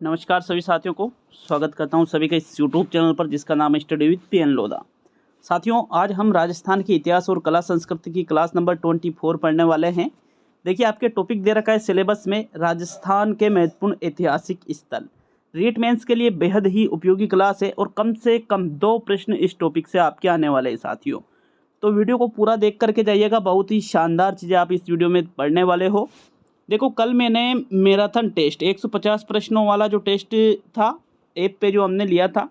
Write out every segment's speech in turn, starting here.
नमस्कार सभी साथियों को स्वागत करता हूं सभी का इस यूट्यूब चैनल पर जिसका नाम है स्टडी विद पीएन लोधा। साथियों, आज हम राजस्थान के इतिहास और कला संस्कृति की क्लास नंबर 24 पढ़ने वाले हैं। देखिए, आपके टॉपिक दे रखा है सिलेबस में राजस्थान के महत्वपूर्ण ऐतिहासिक स्थल। रीट मेंस के लिए बेहद ही उपयोगी क्लास है और कम से कम 2 प्रश्न इस टॉपिक से आपके आने वाले हैं साथियों। तो वीडियो को पूरा देख करके जाइएगा, बहुत ही शानदार चीज़ें आप इस वीडियो में पढ़ने वाले हो। देखो, कल मैंने मैराथन टेस्ट 150 प्रश्नों वाला जो टेस्ट था ऐप पे जो हमने लिया था,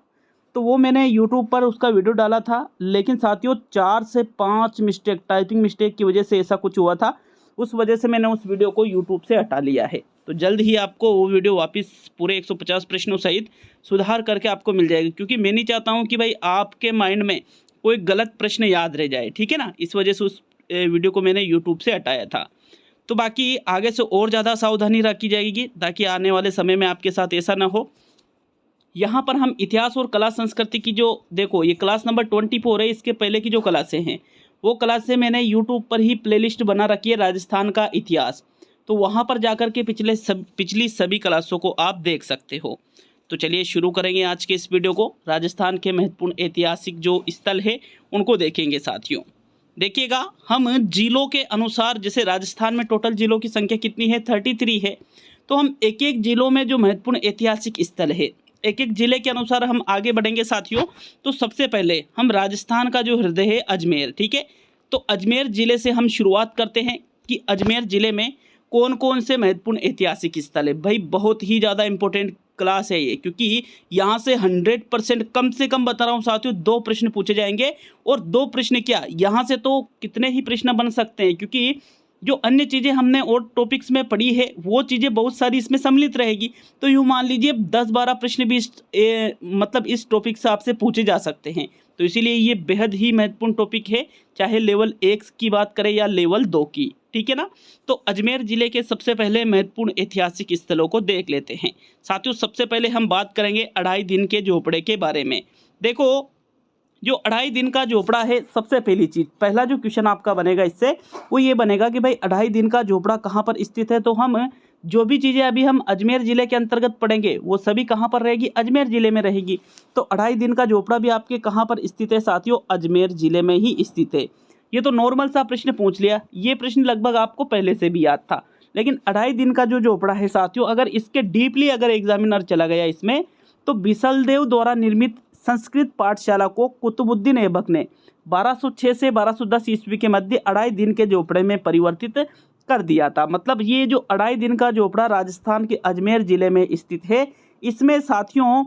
तो वो मैंने यूट्यूब पर उसका वीडियो डाला था। लेकिन साथियों 4 से 5 मिस्टेक, टाइपिंग मिस्टेक की वजह से ऐसा कुछ हुआ था। उस वजह से मैंने उस वीडियो को यूट्यूब से हटा लिया है। तो जल्द ही आपको वो वीडियो वापस पूरे 150 प्रश्नों सहित सुधार करके आपको मिल जाएगी, क्योंकि मैं नहीं चाहता हूँ कि भाई आपके माइंड में कोई गलत प्रश्न याद रह जाए, ठीक है ना। इस वजह से उस वीडियो को मैंने यूट्यूब से हटाया था। तो बाकी आगे से और ज़्यादा सावधानी रखी जाएगी ताकि आने वाले समय में आपके साथ ऐसा ना हो। यहाँ पर हम इतिहास और कला संस्कृति की जो, देखो ये क्लास नंबर 24 है। इसके पहले की जो क्लासें हैं वो क्लासें मैंने यूट्यूब पर ही प्लेलिस्ट बना रखी है राजस्थान का इतिहास। तो वहाँ पर जाकर के पिछली सभी क्लासों को आप देख सकते हो। तो चलिए शुरू करेंगे आज के इस वीडियो को। राजस्थान के महत्वपूर्ण ऐतिहासिक जो स्थल है उनको देखेंगे साथियों। देखिएगा, हम जिलों के अनुसार, जैसे राजस्थान में टोटल जिलों की संख्या कितनी है, 33 है। तो हम एक एक जिलों में जो महत्वपूर्ण ऐतिहासिक स्थल है, एक एक जिले के अनुसार हम आगे बढ़ेंगे साथियों। तो सबसे पहले हम राजस्थान का जो हृदय है अजमेर, ठीक है। तो अजमेर जिले से हम शुरुआत करते हैं कि अजमेर जिले में कौन कौन से महत्वपूर्ण ऐतिहासिक स्थल है। भाई बहुत ही ज़्यादा इंपॉर्टेंट क्लास है ये, क्योंकि यहाँ से 100% कम से कम बता रहा हूँ साथियों 2 प्रश्न पूछे जाएंगे। और 2 प्रश्न क्या, यहाँ से तो कितने ही प्रश्न बन सकते हैं, क्योंकि जो अन्य चीज़ें हमने और टॉपिक्स में पढ़ी है वो चीज़ें बहुत सारी इसमें सम्मिलित रहेगी। तो यूँ मान लीजिए 10-12 प्रश्न भी मतलब इस टॉपिक से आपसे पूछे जा सकते हैं। तो इसीलिए ये बेहद ही महत्वपूर्ण टॉपिक है, चाहे लेवल 1 की बात करें या लेवल 2 की, ठीक है ना। तो अजमेर जिले के सबसे पहले महत्वपूर्ण ऐतिहासिक स्थलों को देख लेते हैं साथियों। सबसे पहले हम बात करेंगे 2.5 दिन के झोपड़े के बारे में। देखो, जो 2.5 दिन का झोपड़ा है, सबसे पहली चीज़, पहला जो क्वेश्चन आपका बनेगा इससे वो ये बनेगा कि भाई 2.5 दिन का झोपड़ा कहाँ पर स्थित है। तो हम जो भी चीज़ें अभी हम अजमेर ज़िले के अंतर्गत पढ़ेंगे वो सभी कहाँ पर रहेगी, अजमेर ज़िले में रहेगी। तो 2.5 दिन का झोपड़ा भी आपके कहाँ पर स्थित है साथियों, अजमेर ज़िले में ही स्थित है। ये तो नॉर्मल सा प्रश्न पूछ लिया, ये प्रश्न लगभग आपको पहले से भी याद था। लेकिन 2.5 दिन का जो झोपड़ा है साथियों, अगर इसके डीपली अगर एग्जामिनर चला गया इसमें, तो बिसलदेव द्वारा निर्मित संस्कृत पाठशाला को कुतुबुद्दीन ऐबक ने 1206 से 1210 ईस्वी के मध्य 2.5 दिन के झोपड़े में परिवर्तित कर दिया था। मतलब ये जो 2.5 दिन का झोपड़ा राजस्थान के अजमेर ज़िले में स्थित है, इसमें साथियों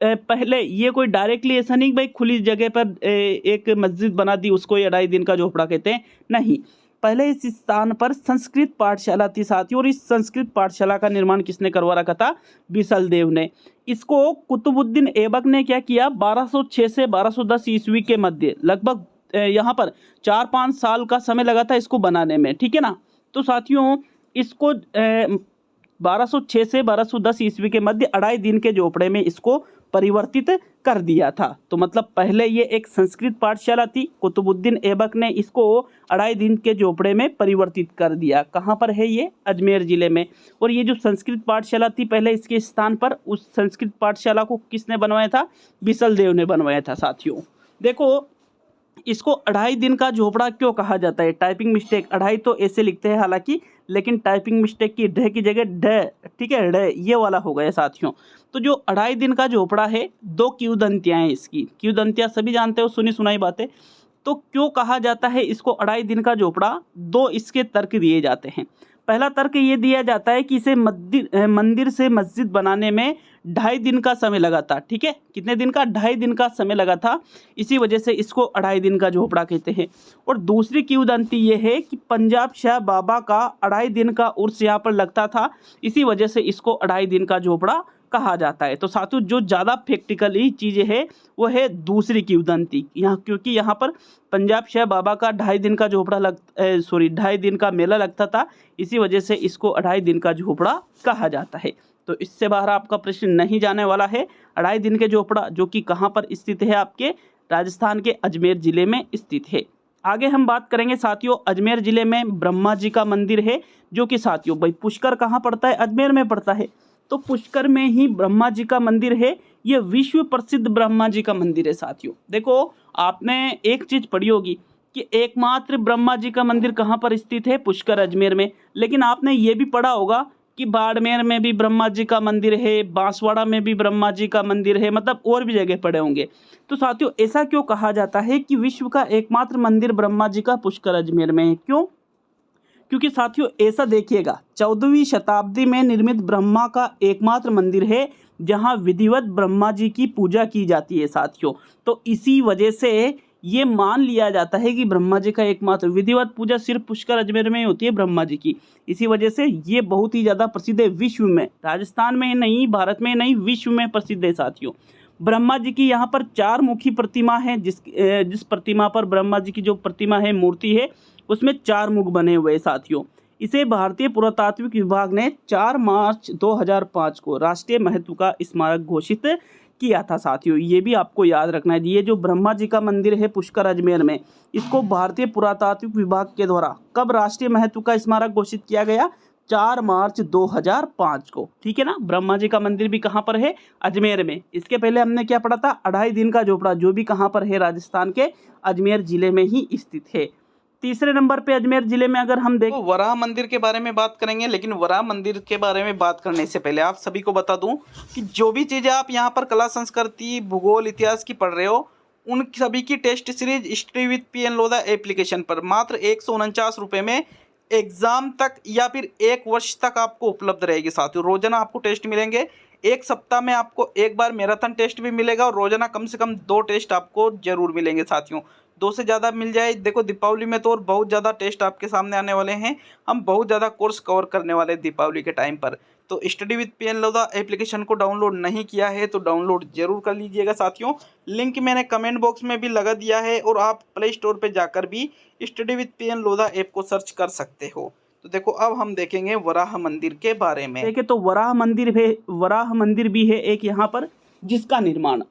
पहले ये कोई डायरेक्टली ऐसा नहीं भाई खुली जगह पर एक मस्जिद बना दी उसको ये 2.5 दिन का झोपड़ा कहते हैं, नहीं। पहले इस स्थान पर संस्कृत पाठशाला थी साथियों, और इस संस्कृत पाठशाला का निर्माण किसने करवा रखा था, बिसलदेव ने। इसको कुतुबुद्दीन ऐबक ने क्या किया, 1206 से 1210 ईस्वी के मध्य, लगभग यहाँ पर 4-5 साल का समय लगा था इसको बनाने में, ठीक है ना। तो साथियों इसको 1206 से 1210 ईस्वी के मध्य 2.5 दिन के झोपड़े में इसको परिवर्तित कर दिया था। तो मतलब पहले ये एक संस्कृत पाठशाला थी, कुतुबुद्दीन ऐबक ने इसको 2.5 दिन के झोपड़े में परिवर्तित कर दिया। कहाँ पर है ये, अजमेर ज़िले में। और ये जो संस्कृत पाठशाला थी पहले, इसके स्थान पर उस संस्कृत पाठशाला को किसने बनवाया था, बिसलदेव ने बनवाया था साथियों। देखो, इसको 2.5 दिन का झोपड़ा क्यों कहा जाता है, टाइपिंग मिस्टेक 2.5 तो ऐसे लिखते हैं हालांकि, लेकिन टाइपिंग मिस्टेक की ढ की जगह ढ, ठीक है, ढ ये वाला हो गया साथियों। तो जो 2.5 दिन का झोपड़ा है, 2 किंवदंतियाँ हैं इसकी। किंवदंतियाँ सभी जानते हो, सुनी सुनाई बातें। तो क्यों कहा जाता है इसको 2.5 दिन का झोपड़ा, 2 इसके तर्क दिए जाते हैं। पहला तर्क ये दिया जाता है कि इसे मंदिर से मस्जिद बनाने में 2.5 दिन का समय लगा था, ठीक है। कितने दिन का, 2.5 दिन का समय लगा था, इसी वजह से इसको 2.5 दिन का झोपड़ा कहते हैं। और दूसरी किंवदंती ये है कि पंजाब शाह बाबा का 2.5 दिन का उर्स यहाँ पर लगता था, इसी वजह से इसको 2.5 दिन का झोपड़ा कहा जाता है। तो साथियों जो ज़्यादा प्रैक्टिकली चीज़ें है वो है दूसरी किंवदंती यहाँ, क्योंकि यहाँ पर पंजाब शाह बाबा का 2.5 दिन का झोपड़ा 2.5 दिन का मेला लगता था, इसी वजह से इसको 2.5 दिन का झोपड़ा कहा जाता है। तो इससे बाहर आपका प्रश्न नहीं जाने वाला है। 2.5 दिन के झोपड़ा जो कि कहाँ पर स्थित है, आपके राजस्थान के अजमेर ज़िले में स्थित है। आगे हम बात करेंगे साथियों, अजमेर ज़िले में ब्रह्मा जी का मंदिर है, जो कि साथियों भाई पुष्कर कहाँ पड़ता है, अजमेर में पड़ता है। तो पुष्कर में ही ब्रह्मा जी का मंदिर है। ये विश्व प्रसिद्ध ब्रह्मा जी का मंदिर है साथियों। देखो आपने एक चीज पढ़ी होगी कि एकमात्र ब्रह्मा जी का मंदिर कहाँ पर स्थित है, पुष्कर अजमेर में। लेकिन आपने ये भी पढ़ा होगा कि बाड़मेर में भी ब्रह्मा जी का मंदिर है, बांसवाड़ा में भी ब्रह्मा जी का मंदिर है, मतलब और भी जगह पड़े होंगे। तो साथियों ऐसा क्यों कहा जाता है कि विश्व का एकमात्र मंदिर ब्रह्मा जी का पुष्कर अजमेर में है? क्यों? क्योंकि साथियों ऐसा देखिएगा, 14वीं शताब्दी में निर्मित ब्रह्मा का एकमात्र मंदिर है जहां विधिवत ब्रह्मा जी की पूजा की जाती है साथियों। तो इसी वजह से ये मान लिया जाता है कि ब्रह्मा जी का एकमात्र विधिवत पूजा सिर्फ पुष्कर अजमेर में ही होती है ब्रह्मा जी की। इसी वजह से ये बहुत ही ज़्यादा प्रसिद्ध है विश्व में, राजस्थान में नहीं, भारत में नहीं, विश्व में प्रसिद्ध है साथियों। ब्रह्मा जी की यहाँ पर 4 मुखी प्रतिमा है, जिस प्रतिमा पर ब्रह्मा जी की जो प्रतिमा है, मूर्ति है, उसमें 4 मुख बने हुए साथियों। इसे भारतीय पुरातात्विक विभाग ने 4 मार्च 2005 को राष्ट्रीय महत्व का स्मारक घोषित किया था साथियों। ये भी आपको याद रखना है। ये जो ब्रह्मा जी का मंदिर है पुष्कर अजमेर में, इसको भारतीय पुरातात्विक विभाग के द्वारा कब राष्ट्रीय महत्व का स्मारक घोषित किया गया? 4 मार्च 2005 को। ठीक है ना। ब्रह्मा जी का मंदिर भी कहाँ पर है? अजमेर में। इसके पहले हमने क्या पढ़ा था? अढ़ाई दिन का झोपड़ा, जो भी कहाँ पर है? राजस्थान के अजमेर जिले में ही स्थित है। तीसरे नंबर पे अजमेर जिले में अगर हम देखें, वराह मंदिर के बारे में बात करेंगे। लेकिन वराह मंदिर के बारे में बात करने से पहले आप सभी को बता दूं कि जो भी चीज़ें आप यहाँ पर कला, संस्कृति, भूगोल, इतिहास की पढ़ रहे हो, उन सभी की test series study with PN Lodha application पर मात्र 149 रुपये में एग्जाम तक या फिर 1 वर्ष तक आपको उपलब्ध रहेगी साथियों। रोजाना आपको टेस्ट मिलेंगे। एक सप्ताह में आपको एक बार मैराथन टेस्ट भी मिलेगा और रोजाना कम से कम 2 टेस्ट आपको जरूर मिलेंगे साथियों। 2 से ज़्यादा मिल जाए। देखो दीपावली में तो और बहुत ज़्यादा टेस्ट आपके सामने आने वाले हैं। हम बहुत ज़्यादा कोर्स कवर करने वाले हैं दीपावली के टाइम पर। तो study with PN Lodha application को डाउनलोड नहीं किया है तो डाउनलोड जरूर कर लीजिएगा साथियों। लिंक मैंने कमेंट बॉक्स में भी लगा दिया है और आप प्ले स्टोर पर जाकर भी study with PN Lodha app को सर्च कर सकते हो। तो देखो अब हम देखेंगे वराह मंदिर के बारे में। देखिए तो वराह मंदिर भी है एक यहाँ पर, जिसका निर्माण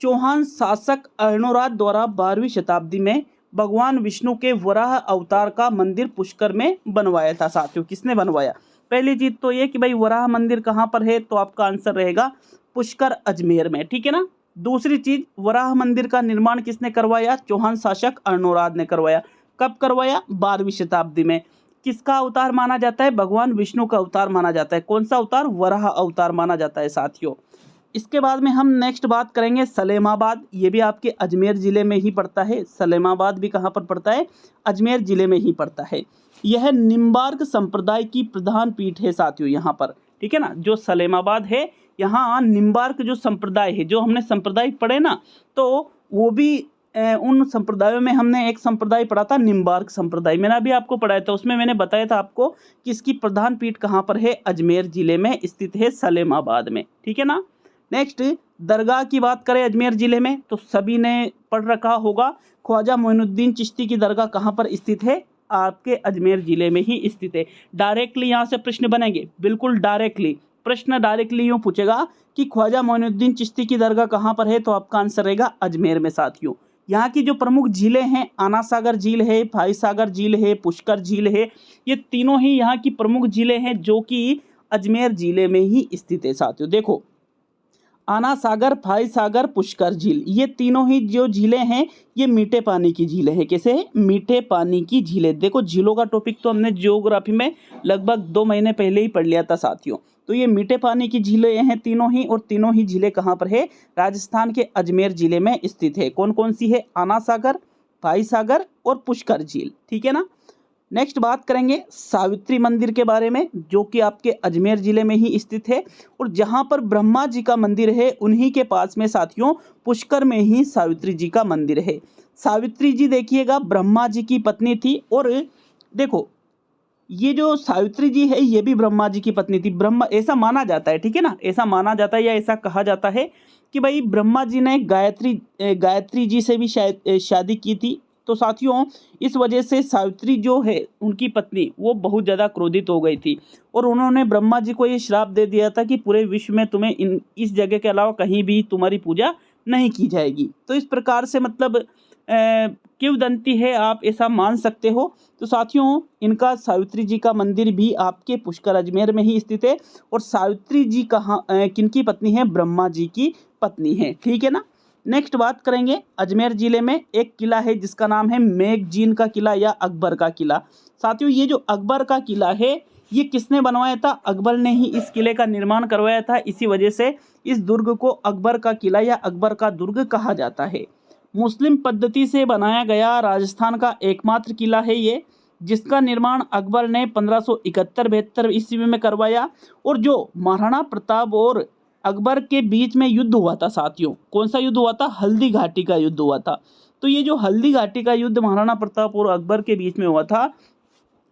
चौहान शासक अर्णोराज द्वारा 12वीं शताब्दी में भगवान विष्णु के वराह अवतार का मंदिर पुष्कर में बनवाया था साथियों। किसने बनवाया? पहली चीज तो ये कि भाई वराह मंदिर कहाँ पर है, तो आपका आंसर रहेगा पुष्कर अजमेर में। ठीक है ना। दूसरी चीज, वराह मंदिर का निर्माण किसने करवाया? चौहान शासक अर्णोराज ने करवाया। कब करवाया? 12वीं शताब्दी में। किसका अवतार माना जाता है? भगवान विष्णु का अवतार माना जाता है। कौन सा अवतार? वराह अवतार माना जाता है साथियों। इसके बाद में हम नेक्स्ट बात करेंगे सलेमाबाद। ये भी आपके अजमेर ज़िले में ही पड़ता है। सलेमाबाद भी कहाँ पर पड़ता है? अजमेर ज़िले में ही पड़ता है। यह निम्बार्क संप्रदाय की प्रधान पीठ है साथियों यहाँ पर। ठीक है ना। जो सलेमाबाद है, यहाँ निम्बार्क जो संप्रदाय है, जो हमने संप्रदाय पढ़े ना, तो वो भी उन संप्रदायों में हमने एक संप्रदाय पढ़ा था निम्बार्क संप्रदाय। मैंने अभी आपको पढ़ाया था, उसमें मैंने बताया था आपको कि इसकी प्रधान पीठ कहाँ पर है? अजमेर ज़िले में स्थित है, सलेमाबाद में। ठीक है ना। नेक्स्ट, दरगाह की बात करें अजमेर ज़िले में तो सभी ने पढ़ रखा होगा। ख्वाजा मोइनुद्दीन चिश्ती की दरगाह कहाँ पर स्थित है? आपके अजमेर ज़िले में ही स्थित है। डायरेक्टली यहाँ से प्रश्न बनेंगे, बिल्कुल डायरेक्टली प्रश्न डायरेक्टली यूँ पूछेगा कि ख्वाजा मोइनुद्दीन चिश्ती की दरगाह कहाँ पर है, तो आपका आंसर रहेगा अजमेर में साथियों। यहाँ की जो प्रमुख झीलें हैं, आना सागर झील है, भाई सागर झील है, पुष्कर झील है, ये तीनों ही यहाँ की प्रमुख झीलें हैं जो कि अजमेर ज़िले में ही स्थित है साथियों। देखो आना सागर, भाई सागर, पुष्कर झील, ये तीनों ही जो झीलें हैं ये मीठे पानी की झीलें हैं। कैसे है? मीठे पानी की झीलें। देखो झीलों का टॉपिक तो हमने ज्योग्राफी में लगभग 2 महीने पहले ही पढ़ लिया था साथियों। तो ये मीठे पानी की झीलें हैं तीनों ही, और तीनों ही झीलें कहाँ पर है? राजस्थान के अजमेर ज़िले में स्थित है। कौन कौन सी है? आना सागर, भाई सागर और पुष्कर झील। ठीक है ना। नेक्स्ट बात करेंगे सावित्री मंदिर के बारे में, जो कि आपके अजमेर ज़िले में ही स्थित है, और जहां पर ब्रह्मा जी का मंदिर है उन्हीं के पास में साथियों पुष्कर में ही सावित्री जी का मंदिर है। सावित्री जी देखिएगा ब्रह्मा जी की पत्नी थी, और देखो ये जो सावित्री जी है ये भी ब्रह्मा जी की पत्नी थी। ब्रह्मा, ऐसा माना जाता है, ठीक है ना, ऐसा माना जाता है या ऐसा कहा जाता है कि भाई ब्रह्मा जी ने गायत्री जी से भी शायद शादी की थी। तो साथियों इस वजह से सावित्री जो है उनकी पत्नी, वो बहुत ज़्यादा क्रोधित हो गई थी, और उन्होंने ब्रह्मा जी को ये श्राप दे दिया था कि पूरे विश्व में तुम्हें इस जगह के अलावा कहीं भी तुम्हारी पूजा नहीं की जाएगी। तो इस प्रकार से मतलब किंवदंती है, आप ऐसा मान सकते हो। तो साथियों इनका सावित्री जी का मंदिर भी आपके पुष्कर अजमेर में ही स्थित है। और सावित्री जी कहाँ किनकी पत्नी है? ब्रह्मा जी की पत्नी है, ठीक है ना। नेक्स्ट बात करेंगे, अजमेर जिले में एक किला है जिसका नाम है मेगजीन का किला या अकबर का किला। साथियों ये जो अकबर का किला है ये किसने बनवाया था? अकबर ने ही इस किले का निर्माण करवाया था। इसी वजह से इस दुर्ग को अकबर का किला या अकबर का दुर्ग कहा जाता है। मुस्लिम पद्धति से बनाया गया राजस्थान का एकमात्र किला है ये, जिसका निर्माण अकबर ने 1571-72 ईस्वी में करवाया। और जो महाराणा प्रताप और अकबर के बीच में युद्ध हुआ था साथियों, कौन सा युद्ध हुआ था? हल्दी घाटी का युद्ध हुआ था। तो ये जो हल्दी घाटी का युद्ध महाराणा प्रताप और अकबर के बीच में हुआ था,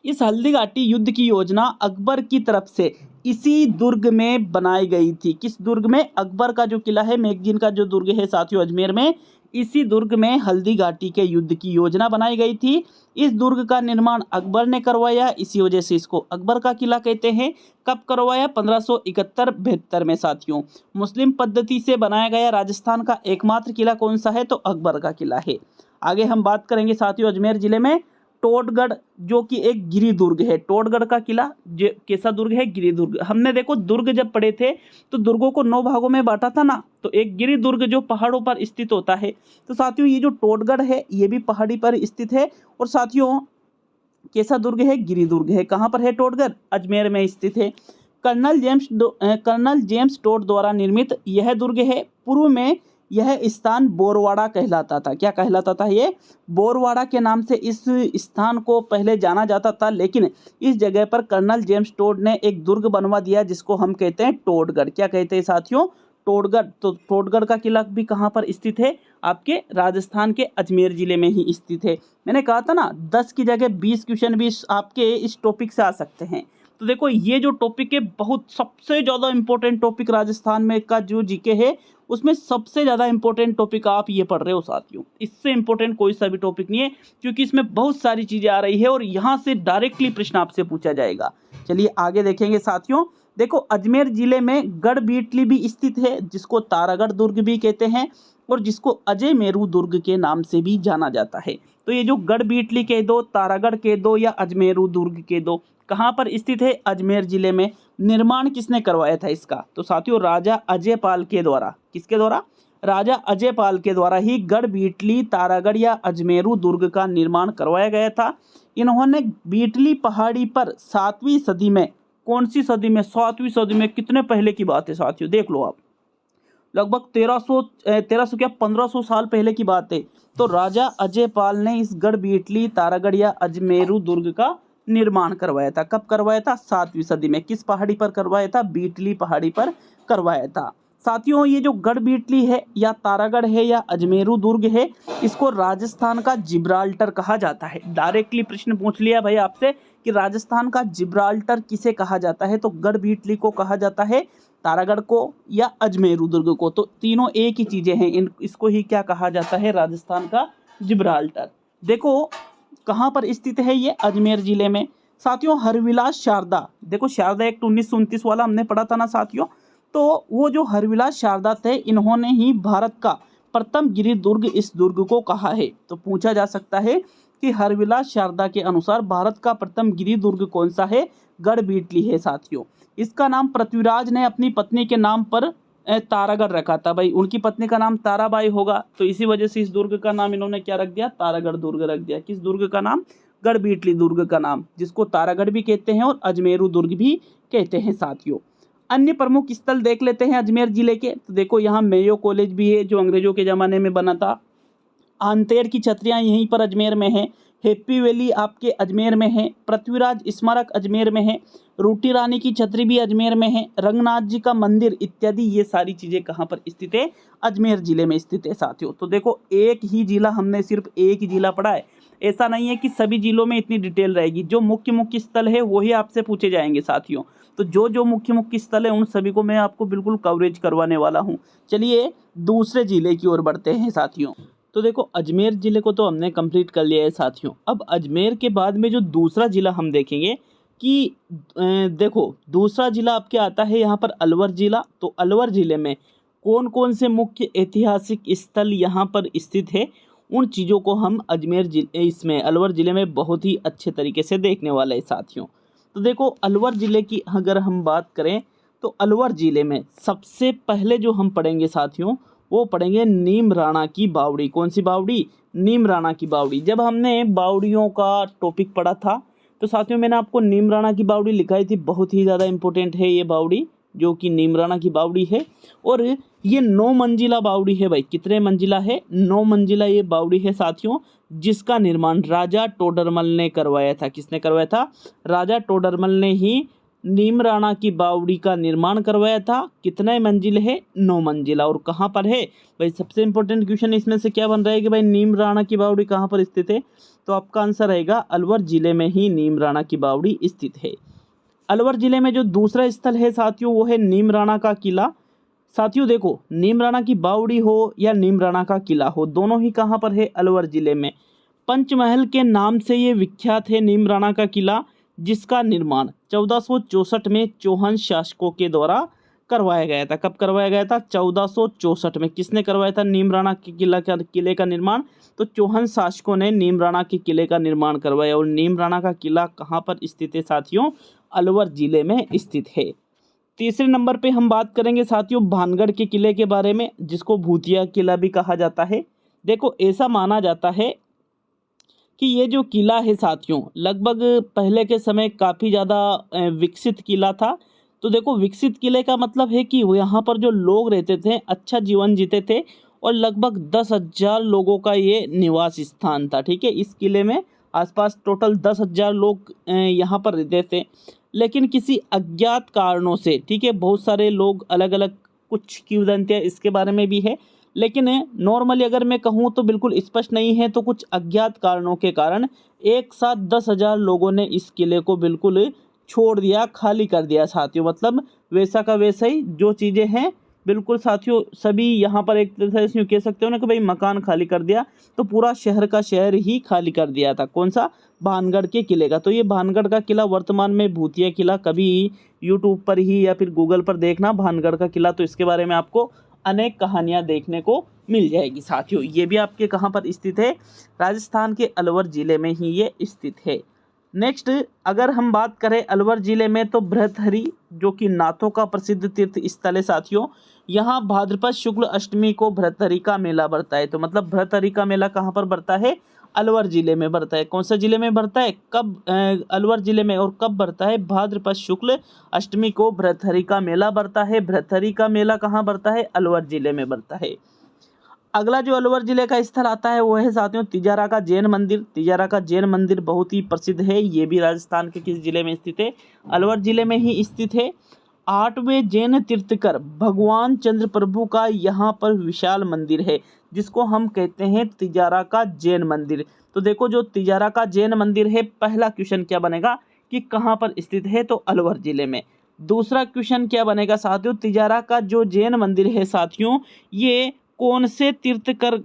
इस हल्दी घाटी युद्ध की योजना अकबर की तरफ से इसी दुर्ग में बनाई गई थी। किस दुर्ग में? अकबर का जो किला है मेगजीन का जो दुर्ग है साथियों अजमेर में, इसी दुर्ग में हल्दी घाटी के युद्ध की योजना बनाई गई थी। इस दुर्ग का निर्माण अकबर ने करवाया, इसी वजह से इसको अकबर का किला कहते हैं। कब करवाया? 1571-72 में साथियों। मुस्लिम पद्धति से बनाया गया राजस्थान का एकमात्र किला कौन सा है? तो अकबर का किला है। आगे हम बात करेंगे साथियों अजमेर जिले में टोडगढ़, जो कि एक गिरि दुर्ग है। टोडगढ़ का किला जो कैसा दुर्ग है? गिरि दुर्ग। हमने देखो दुर्ग जब पढ़े थे तो दुर्गों को 9 भागों में बांटा था ना, तो एक गिरि दुर्ग जो पहाड़ों पर स्थित होता है। तो साथियों ये जो टोडगढ़ है ये भी पहाड़ी पर स्थित है। और साथियों कैसा दुर्ग है? गिरि दुर्ग है। कहाँ पर है टोडगढ़? अजमेर में स्थित है। कर्नल जेम्स टोड द्वारा निर्मित यह दुर्ग है। पूर्व में यह स्थान बोरवाड़ा कहलाता था। क्या कहलाता था? ये बोरवाड़ा के नाम से इस स्थान को पहले जाना जाता था, लेकिन इस जगह पर कर्नल जेम्स टोड ने एक दुर्ग बनवा दिया जिसको हम कहते हैं टोडगढ़। क्या कहते हैं साथियों? टोडगढ़। तो टोडगढ़ का किला भी कहाँ पर स्थित है? आपके राजस्थान के अजमेर जिले में ही स्थित है। मैंने कहा था ना 10 की जगह 20 क्वेश्चन भी आपके इस टॉपिक से आ सकते हैं। तो देखो ये जो टॉपिक है बहुत सबसे ज़्यादा इंपॉर्टेंट टॉपिक राजस्थान में का जो जीके है उसमें सबसे ज़्यादा इंपॉर्टेंट टॉपिक आप ये पढ़ रहे हो साथियों। इससे इंपॉर्टेंट कोई सा भी टॉपिक नहीं है, क्योंकि इसमें बहुत सारी चीज़ें आ रही है और यहाँ से डायरेक्टली प्रश्न आपसे पूछा जाएगा। चलिए आगे देखेंगे साथियों। देखो अजमेर जिले में गढ़बीटली भी स्थित है, जिसको तारागढ़ दुर्ग भी कहते हैं और जिसको अजय मेरू दुर्ग के नाम से भी जाना जाता है। तो ये जो गढ़बीटली कह दो, तारागढ़ कह दो या अजमेरू दुर्ग कह दो, कहाँ पर स्थित है? अजमेर जिले में। निर्माण किसने करवाया था इसका? तो साथियों राजा अजयपाल के द्वारा। किसके द्वारा? राजा अजयपाल के द्वारा ही गढ़बीटली, तारागढ़ या अजमेरू दुर्ग का निर्माण करवाया गया था। इन्होंने बीटली पहाड़ी पर 7वीं सदी में, कौन सी सदी में? 7वीं सदी में। कितने पहले की बात है साथियों, देख लो आप, लगभग 1300 क्या 1500 साल पहले की बात है। तो राजा अजयपाल ने इस गढ़बीटली, तारागढ़ या अजमेरू दुर्ग का निर्माण करवाया था। कब करवाया था? 7वीं सदी में। किस पहाड़ी पर करवाया था? बीटली पहाड़ी पर करवाया था। साथियों ये जो गढ़बीटली है या तारागढ़ है या अजमेरू दुर्ग है, इसको राजस्थान का जिब्राल्टर कहा जाता है। डायरेक्टली प्रश्न पूछ लिया भाई आपसे कि राजस्थान का जिब्राल्टर किसे कहा जाता है? तो गढ़बीटली को कहा जाता है, तारागढ़ को या अजमेरू दुर्ग को। तो तीनों एक ही चीजें हैं, इसको ही क्या कहा जाता है? राजस्थान का जिब्राल्टर। देखो कहाँ पर स्थित है ये? अजमेर जिले में। साथियों हरविलास शारदा, देखो शारदा एक्ट 1929 वाला हमने पढ़ा था ना साथियों, तो वो जो हरविलास शारदा थे इन्होंने ही भारत का प्रथम गिरि दुर्ग इस दुर्ग को कहा है। तो पूछा जा सकता है कि हरविलास शारदा के अनुसार भारत का प्रथम गिरि दुर्ग कौन सा है? गढ़बीटली है साथियों। इसका नाम पृथ्वीराज ने अपनी पत्नी के नाम पर तारागढ़ रखा था। भाई उनकी पत्नी का नाम ताराबाई होगा, तो इसी वजह से इस दुर्ग का नाम इन्होंने क्या रख दिया? तारागढ़ दुर्ग रख दिया। किस दुर्ग का नाम? गढ़बीटली दुर्ग का नाम, जिसको तारागढ़ भी कहते हैं और अजमेरू दुर्ग भी कहते हैं साथियों। अन्य प्रमुख स्थल देख लेते हैं अजमेर जिले के। तो देखो यहाँ मेयो कॉलेज भी है जो अंग्रेजों के ज़माने में बना था। आंतेर की छतरियाँ यहीं पर अजमेर में है। हैप्पी वैली आपके अजमेर में है। पृथ्वीराज स्मारक अजमेर में है। रूटी रानी की छतरी भी अजमेर में है। रंगनाथ जी का मंदिर इत्यादि ये सारी चीज़ें कहाँ पर स्थित है? अजमेर जिले में स्थित है साथियों। तो देखो एक ही जिला, हमने सिर्फ एक ही जिला पढ़ा है, ऐसा नहीं है कि सभी जिलों में इतनी डिटेल रहेगी। जो मुख्य मुख्य स्थल है वही आपसे पूछे जाएंगे साथियों। तो जो मुख्य मुख्य स्थल है उन सभी को मैं आपको बिल्कुल कवरेज करवाने वाला हूँ। चलिए दूसरे जिले की ओर बढ़ते हैं साथियों। तो देखो अजमेर ज़िले को तो हमने कंप्लीट कर लिया है साथियों। अब अजमेर के बाद में जो दूसरा ज़िला हम देखेंगे कि देखो दूसरा ज़िला आपके आता है यहाँ पर अलवर ज़िला। तो अलवर ज़िले में कौन कौन से मुख्य ऐतिहासिक स्थल यहाँ पर स्थित है उन चीज़ों को हम अजमेर जिले इसमें अलवर ज़िले में बहुत ही अच्छे तरीके से देखने वाले हैं साथियों। तो देखो अलवर ज़िले की अगर हम बात करें तो अलवर ज़िले में सबसे पहले जो हम पढ़ेंगे साथियों वो पढ़ेंगे नीम राणा की बावड़ी। कौन सी बावड़ी? नीम राणा की बावड़ी। जब हमने बावड़ियों का टॉपिक पढ़ा था तो साथियों मैंने आपको नीम राणा की बावड़ी लिखाई थी, बहुत ही ज़्यादा इम्पोर्टेंट है ये बावड़ी जो कि नीम राणा की बावड़ी है। और ये 9 मंजिला बावड़ी है भाई। कितने मंजिला है? 9 मंजिला ये बावड़ी है साथियों, जिसका निर्माण राजा टोडरमल ने करवाया था। किसने करवाया था? राजा टोडरमल ने ही नीम राणा की बावड़ी का निर्माण करवाया था। कितने मंजिल है? 9 मंजिला। और कहाँ पर है भाई? सबसे इंपॉर्टेंट क्वेश्चन इसमें से क्या बन रहा है कि भाई नीम राणा की बावड़ी कहाँ पर स्थित है? तो आपका आंसर रहेगा अलवर जिले में ही नीम राणा की बावड़ी स्थित है। अलवर जिले में जो दूसरा स्थल है साथियों वो है नीम राणा का किला। साथियों देखो नीम राणा की बावड़ी हो या नीम राणा का किला हो, दोनों ही कहाँ पर है? अलवर जिले में। पंचमहल के नाम से ये विख्यात है नीम राणा का किला, जिसका निर्माण 1464 में चौहान शासकों के द्वारा करवाया गया था। कब करवाया गया था? 1464 में। किसने करवाया था नीम राणा के किले का निर्माण? तो चौहान शासकों ने नीम राणा के किले का निर्माण करवाया। और नीम राणा का किला कहाँ पर स्थित है साथियों? अलवर जिले में स्थित है। तीसरे नंबर पे हम बात करेंगे साथियों भानगढ़ के किले के बारे में, जिसको भूतिया किला भी कहा जाता है। देखो ऐसा माना जाता है कि ये जो किला है साथियों लगभग पहले के समय काफ़ी ज़्यादा विकसित किला था। तो देखो विकसित किले का मतलब है कि यहाँ पर जो लोग रहते थे अच्छा जीवन जीते थे, और लगभग 10,000 लोगों का ये निवास स्थान था। ठीक है, इस किले में आसपास टोटल 10,000 लोग यहाँ पर रहते थे। लेकिन किसी अज्ञात कारणों से, ठीक है, बहुत सारे लोग अलग अलग कुछ किंवदंतियाँ इसके बारे में भी है, लेकिन नॉर्मली अगर मैं कहूँ तो बिल्कुल स्पष्ट नहीं है। तो कुछ अज्ञात कारणों के कारण एक साथ 10,000 लोगों ने इस किले को बिल्कुल छोड़ दिया, खाली कर दिया साथियों। मतलब वैसा का वैसा ही जो चीज़ें हैं बिल्कुल साथियों सभी यहाँ पर एक तरह से कह सकते हो ना कि भाई मकान खाली कर दिया, तो पूरा शहर का शहर ही खाली कर दिया था। कौन सा? भानगढ़ के किले का। तो ये भानगढ़ का किला वर्तमान में भूतिया किला, कभी यूट्यूब पर ही या फिर गूगल पर देखना भानगढ़ का किला, तो इसके बारे में आपको अनेक कहानियां देखने को मिल जाएगी साथियों। ये भी आपके कहाँ पर स्थित है? राजस्थान के अलवर जिले में ही ये स्थित है। नेक्स्ट अगर हम बात करें अलवर जिले में तो भृतहरि जो कि नाथों का प्रसिद्ध तीर्थ स्थल है साथियों। यहाँ भाद्रपद शुक्ल अष्टमी को भृतहरि का मेला बढ़ता है। तो मतलब भृतहरि का मेला कहाँ पर बढ़ता है? अलवर जिले में बढ़ता है। कौन सा जिले में बढ़ता है? कब? अलवर जिले में। और कब बढ़ता है? भाद्रपद शुक्ल अष्टमी को भृतहरि का मेला बढ़ता है। भृतहरि का मेला कहाँ बढ़ता है? अलवर जिले में बढ़ता है। अगला जो अलवर जिले का स्थल आता है वो है साथियों तिजारा का जैन मंदिर। तिजारा का जैन मंदिर बहुत ही प्रसिद्ध है। ये भी राजस्थान के किस जिले में स्थित है? अलवर जिले में ही स्थित है। 8वें जैन तीर्थकर भगवान चंद्र प्रभु का यहाँ पर विशाल मंदिर है, जिसको हम कहते हैं तिजारा का जैन मंदिर। तो देखो जो तिजारा का जैन मंदिर है, पहला क्वेश्चन क्या बनेगा कि कहाँ पर स्थित है? तो अलवर जिले में। दूसरा क्वेश्चन क्या बनेगा साथियों? तिजारा का जो जैन मंदिर है साथियों ये कौन से तीर्थकर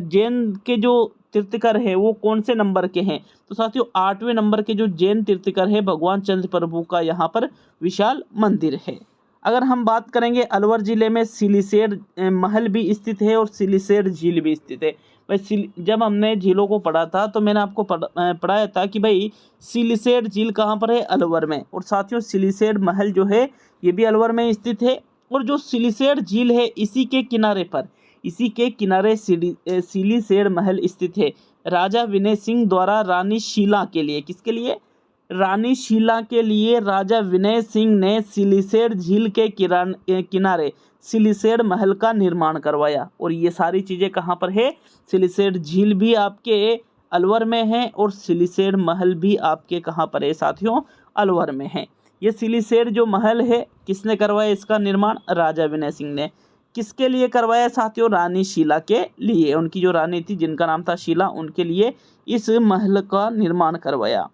जैन के जो तीर्थकर है वो कौन से नंबर के हैं? तो साथियों 8वें नंबर के जो जैन तीर्थकर है भगवान चंद्र प्रभु का यहाँ पर विशाल मंदिर है। अगर हम बात करेंगे अलवर जिले में सिलीसेर महल भी स्थित है और सिलीसेर झील भी स्थित है। भाई जब हमने झीलों को पढ़ा था तो मैंने आपको पढ़ाया था कि भाई सिलीसेर झील कहाँ पर है? अलवर में। और साथियों सिलीसेर महल जो है ये भी अलवर में स्थित है। और जो सिलीसेर झील है इसी के किनारे सिलीसेर महल स्थित है। राजा विनय सिंह द्वारा रानी शीला के लिए, किसके लिए? रानी शीला के लिए राजा विनय सिंह ने सिलीसेर झील के किनारे सिलीसेर महल का निर्माण करवाया। और ये सारी चीज़ें कहाँ पर है? सिलीसेर झील भी आपके अलवर में है और सिलीसेर महल भी आपके कहाँ पर है साथियों? अलवर में है। ये सिलीसेर जो महल है किसने करवाया इसका निर्माण? राजा विनय सिंह ने। किसके लिए करवाया साथियों? रानी शीला के लिए। उनकी जो रानी थी जिनका नाम था शीला, उनके लिए इस महल का निर्माण करवाया।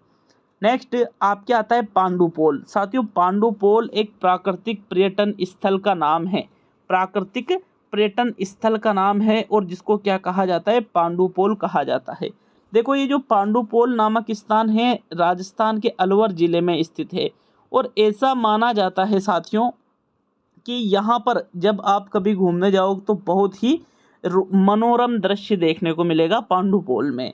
नेक्स्ट आपके आता है पांडुपोल। साथियों पांडुपोल एक प्राकृतिक पर्यटन स्थल का नाम है। प्राकृतिक पर्यटन स्थल का नाम है और जिसको क्या कहा जाता है? पांडुपोल कहा जाता है। देखो ये जो पांडुपोल नामक स्थान है राजस्थान के अलवर जिले में स्थित है। और ऐसा माना जाता है साथियों कि यहाँ पर जब आप कभी घूमने जाओ तो बहुत ही मनोरम दृश्य देखने को मिलेगा पांडुपोल में।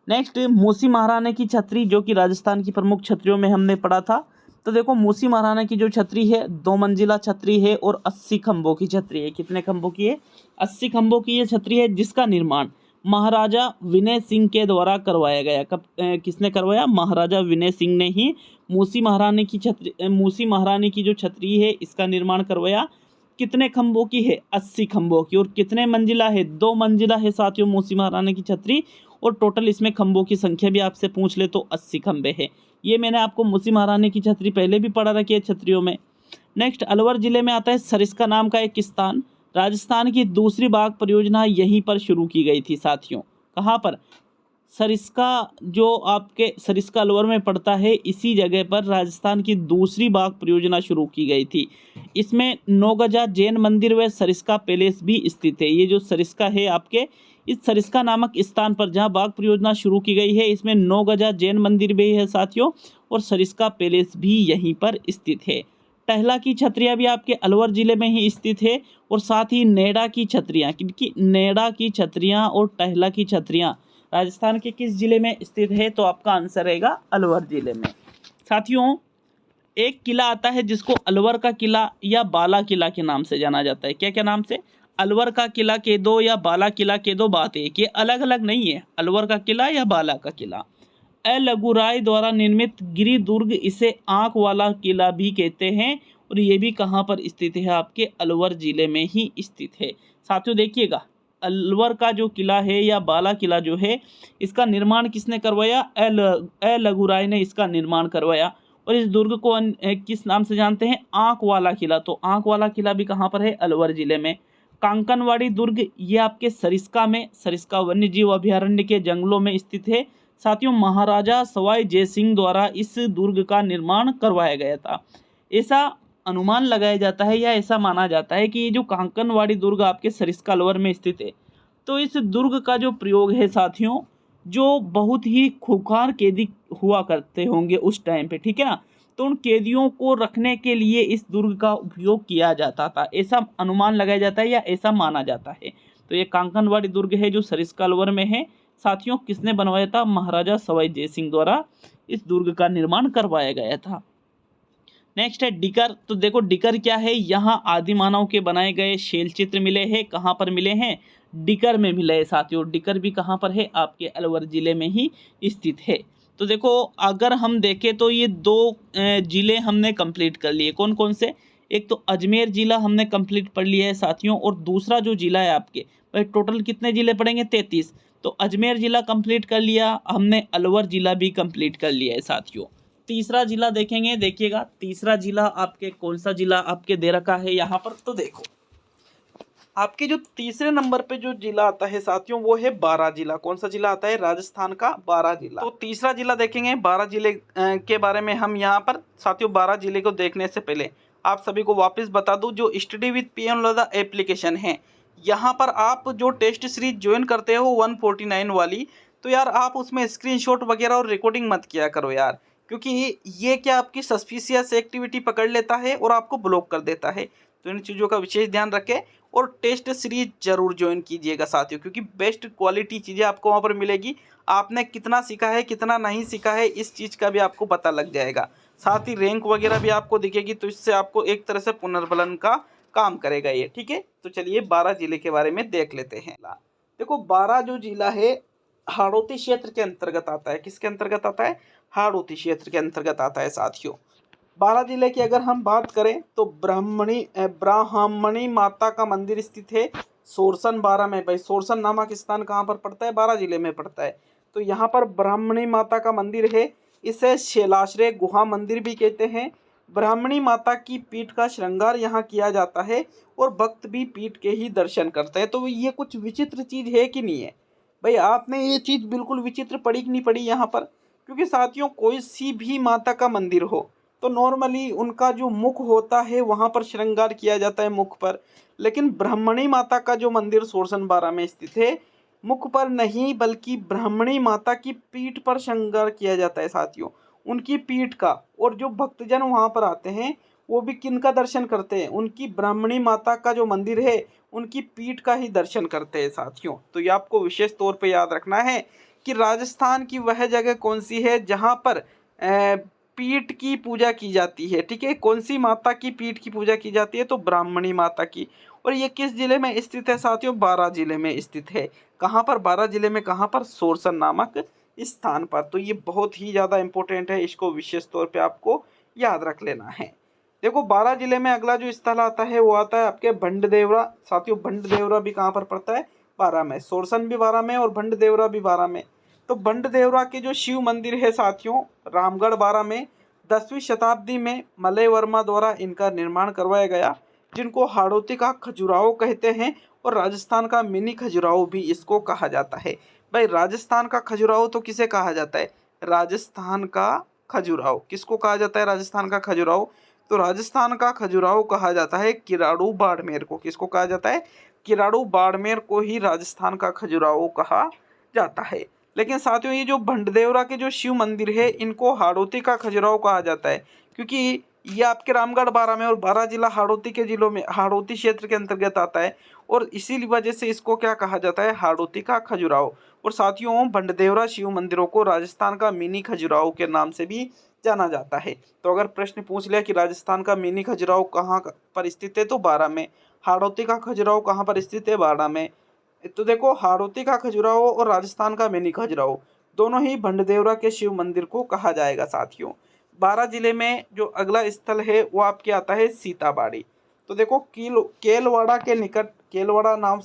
नेक्स्ट, मूसी महारानी की छतरी, जो कि राजस्थान की प्रमुख छतरियों में हमने पढ़ा था। तो देखो, मूसी महारानी की जो छतरी है 2 मंजिला छतरी है और 80 खंभों की छतरी है। कितने खंभों की है? 80 खंभों की ये छतरी है, जिसका निर्माण महाराजा विनय सिंह के द्वारा करवाया गया। किसने करवाया? महाराजा विनय सिंह ने ही मूसी महारानी की जो छतरी है इसका निर्माण करवाया। कितने खंभों की है? 80 खंभों की। और कितने मंजिला है? 2 मंजिला है साथियों मूसी महारानी की छतरी। और टोटल इसमें खंभों की संख्या भी आपसे पूछ ले तो 80 खंभे हैं। ये मैंने आपको मूसी महारानी की छतरी पहले भी पढ़ा रखी है छतरियों में। नेक्स्ट, अलवर जिले में आता है सरिस्का नाम का एक स्थान। राजस्थान की दूसरी बाघ परियोजना यहीं पर शुरू की गई थी साथियों। कहाँ पर? सरिस्का, जो आपके सरिस्का अलवर में पड़ता है, इसी जगह पर राजस्थान की दूसरी बाघ परियोजना शुरू की गई थी। इसमें नौगजा जैन मंदिर व सरिस्का पैलेस भी स्थित है। ये जो सरिस्का है आपके, इस सरिस्का नामक स्थान पर जहां बाघ परियोजना शुरू की गई है, इसमें नौगजा जैन मंदिर भी है साथियों, और सरिस्का पैलेस भी यहीं पर स्थित है। टहला की छतरियाँ भी आपके अलवर जिले में ही स्थित है, और साथ ही नेडा की छतरियाँ, क्योंकि नेडा की छतरियाँ और टहला की छतरियाँ राजस्थान के किस जिले में स्थित है? तो आपका आंसर रहेगा अलवर जिले में। साथियों, एक किला आता है जिसको अलवर का किला या बाला किला के नाम से जाना जाता है। क्या क्या नाम से? अलवर का किला कह दो या बाला किला कह दो, बात एक, ये अलग अलग नहीं है। अलवर का किला या बाला का किला। लघुराय द्वारा निर्मित गिरि दुर्ग, इसे आंख वाला किला भी कहते हैं, और ये भी कहाँ पर स्थित है? आपके अलवर जिले में ही स्थित है। साथियों देखिएगा, अलवर का जो किला है या बाला किला जो है, इसका निर्माण किसने करवाया? लघुराय ने इसका निर्माण करवाया। और इस दुर्ग को किस नाम से जानते हैं? आंख वाला किला। तो आंख वाला किला भी कहाँ पर है? अलवर जिले में। कांकनवाड़ी दुर्ग, ये आपके सरिस्का में, सरिस्का वन्य जीव अभयारण्य के जंगलों में स्थित है। साथियों, महाराजा सवाई जयसिंह द्वारा इस दुर्ग का निर्माण करवाया गया था। ऐसा अनुमान लगाया जाता है या ऐसा माना जाता है कि ये जो कांकनवाड़ी दुर्ग आपके सरिस्का अलवर में स्थित है, तो इस दुर्ग का जो प्रयोग है साथियों, जो बहुत ही खूंखार कैदी हुआ करते होंगे उस टाइम पे, ठीक है ना, तो उन कैदियों को रखने के लिए इस दुर्ग का उपयोग किया जाता था। ऐसा अनुमान लगाया जाता है या ऐसा माना जाता है। तो ये कांकनवाड़ी दुर्ग है जो सरिस्का अलवर में है। साथियों, किसने बनवाया था? महाराजा सवाई जयसिंह द्वारा इस दुर्ग का निर्माण करवाया गया था। नेक्स्ट है डिकर। तो देखो, डिकर क्या है? यहाँ आदि मानव के बनाए गए शैल चित्र मिले हैं। कहाँ पर मिले हैं? डिकर में मिले हैं साथियों। डिकर भी कहाँ पर है? आपके अलवर जिले में ही स्थित है। तो देखो, अगर हम देखें तो ये 2 जिले हमने कंप्लीट कर लिए। कौन कौन से? एक तो अजमेर जिला हमने कंप्लीट पढ़ लिया है साथियों, और दूसरा जो जिला है आपके, भाई टोटल कितने जिले पढ़ेंगे? 33। तो अजमेर जिला कंप्लीट कर लिया हमने, अलवर जिला भी कंप्लीट कर लिया है साथियों। तीसरा जिला देखेंगे, देखिएगा तीसरा जिला आपके कौन सा जिला आपके दे रखा है यहाँ पर। तो देखो, आपके जो तीसरे नंबर पे जो जिला आता है साथियों, वो है बारां जिला। कौन सा जिला आता है? राजस्थान का बारां जिला। तो तीसरा जिला देखेंगे, बारां जिले के बारे में हम यहाँ पर साथियों। बारां जिले को देखने से पहले आप सभी को वापस बता दूं, जो study with PN Lodha application है, यहाँ पर आप जो टेस्ट सीरीज ज्वाइन करते हो 149 वाली, तो यार आप उसमें स्क्रीनशॉट वगैरह और रिकॉर्डिंग मत किया करो यार, क्योंकि ये क्या आपकी सस्पिशियस एक्टिविटी पकड़ लेता है और आपको ब्लॉक कर देता है। तो इन चीज़ों का विशेष ध्यान रखें और टेस्ट सीरीज जरूर ज्वाइन कीजिएगा साथियों, क्योंकि बेस्ट क्वालिटी चीज़ें आपको वहाँ पर मिलेगी। आपने कितना सीखा है, कितना नहीं सीखा है, इस चीज़ का भी आपको पता लग जाएगा। साथ ही रैंक वगैरह भी आपको दिखेगी, तो इससे आपको एक तरह से पुनर्बलन का काम करेगा ये, ठीक है। तो चलिए बारां जिले के बारे में देख लेते हैं। देखो, बारां जो जिला है हाड़ौती क्षेत्र के अंतर्गत आता है। किसके अंतर्गत आता है? हाड़ौती क्षेत्र के अंतर्गत आता है साथियों। बारां जिले की अगर हम बात करें तो ब्राह्मणी माता का मंदिर स्थित है सोरसन बारां में। भाई सोरसन नामक स्थान कहाँ पर पड़ता है? बारां जिले में पड़ता है। तो यहाँ पर ब्राह्मणी माता का मंदिर है। इसे शैलाश्रय गुहा मंदिर भी कहते हैं। ब्राह्मणी माता की पीठ का श्रृंगार यहाँ किया जाता है और भक्त भी पीठ के ही दर्शन करते हैं। तो ये कुछ विचित्र चीज़ है कि नहीं है? भाई आपने ये चीज़ बिल्कुल विचित्र पढ़ी कि नहीं पढ़ी यहाँ पर? क्योंकि साथियों, कोई सी भी माता का मंदिर हो तो नॉर्मली उनका जो मुख होता है वहाँ पर श्रृंगार किया जाता है, मुख पर। लेकिन ब्राह्मणी माता का जो मंदिर सोरसन बारां में स्थित है, मुख पर नहीं बल्कि ब्राह्मणी माता की पीठ पर श्रृंगार किया जाता है साथियों, उनकी पीठ का। और जो भक्तजन वहाँ पर आते हैं वो भी किन का दर्शन करते हैं, उनकी ब्राह्मणी माता का जो मंदिर है उनकी पीठ का ही दर्शन करते हैं साथियों। तो ये आपको विशेष तौर पे याद रखना है कि राजस्थान की वह जगह कौन सी है जहाँ पर पीठ की पूजा की जाती है। ठीक है, कौन सी माता की पीठ की पूजा की जाती है, तो ब्राह्मणी माता की। और ये किस जिले में स्थित है साथियों, बारां जिले में स्थित है। कहाँ पर, बारां जिले में, कहाँ पर, सोरसन नामक स्थान पर। तो ये बहुत ही ज्यादा इंपॉर्टेंट है, इसको विशेष तौर पे आपको याद रख लेना है। देखो बारां जिले में अगला जो स्थल आता है वो आता है आपके भंडदेवरा। साथियों भंडदेवरा भी कहाँ पर पड़ता है, बारां में। सोरसन भी बारां में और भंडदेवरा भी बारां में। तो भंडदेवरा के जो शिव मंदिर है साथियों, रामगढ़ बारां में, 10वीं शताब्दी में मलय वर्मा द्वारा इनका निर्माण करवाया गया, जिनको हाड़ौती का खजुराहो कहते हैं और राजस्थान का मिनी खजुराहो भी इसको कहा जाता है। भाई राजस्थान का खजुराहो तो किसे कहा जाता है, राजस्थान का खजुराहो किसको कहा जाता है, राजस्थान का खजुराहो। तो राजस्थान का खजुराहो कहा जाता है किराड़ू बाड़मेर को। किसको कहा जाता है, किराड़ू बाड़मेर को ही राजस्थान का खजुराहो कहा जाता है। लेकिन साथियों ये जो भंडदेवरा के जो शिव मंदिर है इनको हाड़ौती का खजुराहो कहा जाता है, क्योंकि ये आपके रामगढ़ बारां में और बारां जिला हाड़ौती के जिलों में, हाड़ौती क्षेत्र के अंतर्गत आता है, और इसी वजह से इसको क्या कहा जाता है, हाड़ौती का खजुराहो। और साथियों भंडदेवरा शिव मंदिरों को राजस्थान का मिनी खजुराहो के नाम से भी जाना जाता है। तो अगर प्रश्न पूछ लिया कि राजस्थान का मिनी खजुराहो कहाँ पर स्थित है, तो बारां में। हाड़ौती का खजुराहो कहाँ पर स्थित है, बारां में। तो देखो हाड़ौती का खजुराहो और राजस्थान का मिनी खजुराहो दोनों ही भंडदेवरा के शिव मंदिर को कहा जाएगा साथियों। बारां जिले में जो अगला स्थल है वो आपके आता है सीताबाड़ी। तो देखो केलवाड़ा के निकट, केलवाड़ा नाम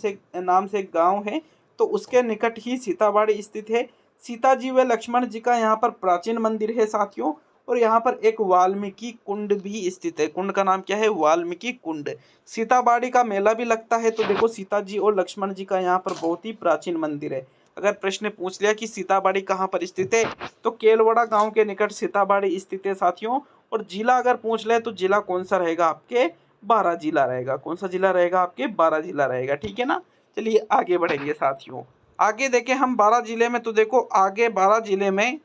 से एक गांव है, तो उसके निकट ही सीताबाड़ी स्थित है। सीता जी व लक्ष्मण जी का यहाँ पर प्राचीन मंदिर है साथियों। और यहाँ पर एक वाल्मीकि कुंड भी स्थित है। कुंड का नाम क्या है, वाल्मीकि कुंड। सीताबाड़ी का मेला भी लगता है। तो देखो सीता जी और लक्ष्मण जी का यहाँ पर बहुत ही प्राचीन मंदिर है। अगर प्रश्न पूछ लिया कि सीताबाड़ी कहाँ पर स्थित है, तो केलवाड़ा गांव के निकट सीताबाड़ी स्थित है साथियों। और जिला अगर पूछ ले तो जिला कौन सा रहेगा आपके, बारां जिला रहेगा। कौन सा जिला रहेगा आपके, बारां जिला रहेगा। ठीक है ना, चलिए आगे बढ़ेंगे साथियों। आगे देखें हम बारां जिले में, तो देखो आगे बारां जिले में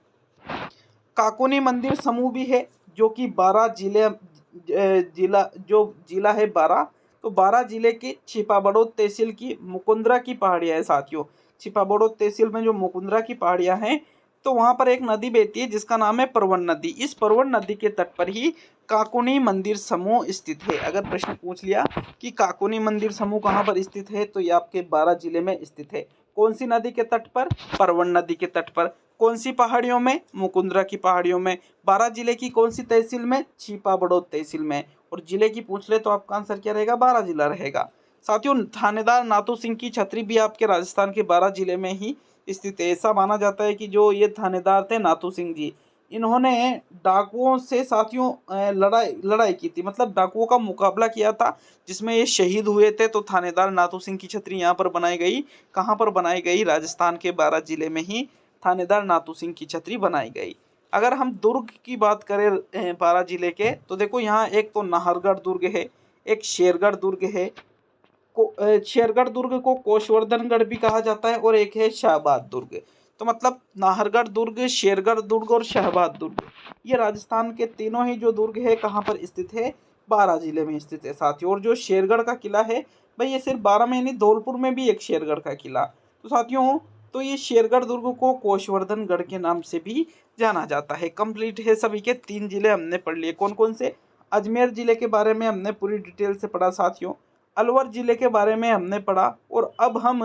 काकोनी मंदिर समूह भी है, जो कि बारां जिला है बारां। तो बारां जिले के छिपाबड़ोद तहसील की मुकुंदरा की पहाड़ियां है साथियों। छिपाबड़ोद तहसील में जो मुकुंदरा की पहाड़ियां हैं, तो वहां पर एक नदी बहती है जिसका नाम है परवन नदी। इस परवन नदी के तट पर ही काकोनी मंदिर समूह स्थित है। अगर प्रश्न पूछ लिया कि काकोनी मंदिर समूह कहाँ पर स्थित है, तो ये आपके बारां जिले में स्थित है। कौन सी नदी के तट पर, परवन नदी के तट पर। कौन सी पहाड़ियों में, मुकुंदरा की पहाड़ियों में। बारां जिले की कौन सी तहसील में, छिपाबड़ोद तहसील में। और जिले की पूछ ले तो आपका आंसर क्या रहेगा, बारां जिला रहेगा। साथियों थानेदार नाथू सिंह की छतरी भी आपके राजस्थान के बारां जिले में ही स्थित है। ऐसा माना जाता है कि जो ये थानेदार थे नाथू सिंह जी, इन्होंने डाकुओं से साथियों लड़ाई की थी, मतलब डाकुओं का मुकाबला किया था, जिसमें ये शहीद हुए थे। तो थानेदार नाथू सिंह की छतरी यहाँ पर बनाई गई। कहाँ पर बनाई गई, राजस्थान के बारां जिले में ही थानेदार नाथू सिंह की छतरी बनाई गई। अगर हम दुर्ग की बात करें बारां जिले के, तो देखो यहाँ एक तो नाहरगढ़ दुर्ग है, एक शेरगढ़ दुर्ग है। शेरगढ़ दुर्ग को कोषवर्धनगढ़ भी कहा जाता है, और एक है शाहबाद दुर्ग। तो मतलब नाहरगढ़ दुर्ग, शेरगढ़ दुर्ग और शाहबाद दुर्ग, ये राजस्थान के तीनों ही जो दुर्ग है कहाँ पर स्थित है, बारां जिले में स्थित है साथियों। और जो शेरगढ़ का किला है भाई, ये सिर्फ बारां में नहीं, धौलपुर में भी एक शेरगढ़ का किला। तो साथियों तो ये शेरगढ़ दुर्ग को कोषवर्धनगढ़ के नाम से भी जाना जाता है। कंप्लीट है सभी के 3 जिले हमने पढ़ लिए। कौन कौन से, अजमेर जिले के बारे में हमने पूरी डिटेल से पढ़ा साथियों, अलवर जिले के बारे में हमने पढ़ा, और अब हम